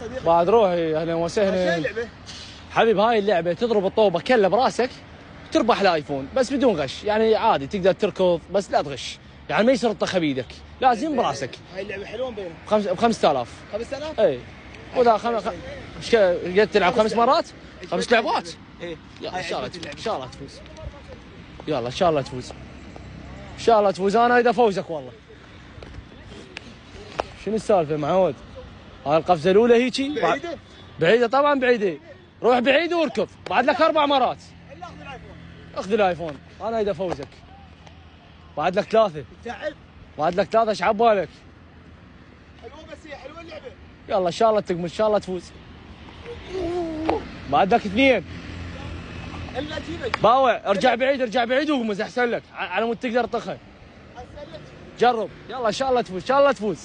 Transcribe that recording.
صديقي. بعد روحي اهلا وسهلا. اللعبه حبيب هاي اللعبه تضرب الطوبه كله براسك تربح الايفون بس بدون غش، يعني عادي تقدر تركض بس لا تغش، يعني ما يصير تطخ بيدك، لازم براسك. هاي اللعبه حلوه مبينه. ب 5000. 5000؟ اي. وذا ايش قد تلعب 5 مرات؟ 5 لعبات؟ ايه. يلا ان شاء الله تفوز، ان شاء الله تفوز. يلا ان شاء الله تفوز. ان شاء الله تفوز، انا اذا فوزك والله. شنو السالفه معود؟ هاي القفزه الاولى هيجي بعيده؟ بعيده طبعا بعيده. روح بعيد واركض، بعد لك 4 مرات. الا اخذ الايفون. اخذ الايفون، انا اذا فوزك. بعد لك 3. تعب. بعد لك 3 ايش عبالك؟ حلوه بس هي حلوه اللعبه. يلا ان شاء الله تقمص، ان شاء الله تفوز. بعد لك 2. الا اجيبك. باوع ارجع بعيد، ارجع بعيد واقمز احسن لك على مود تقدر تطخه. جرب، يلا ان شاء الله تفوز، ان شاء الله تفوز.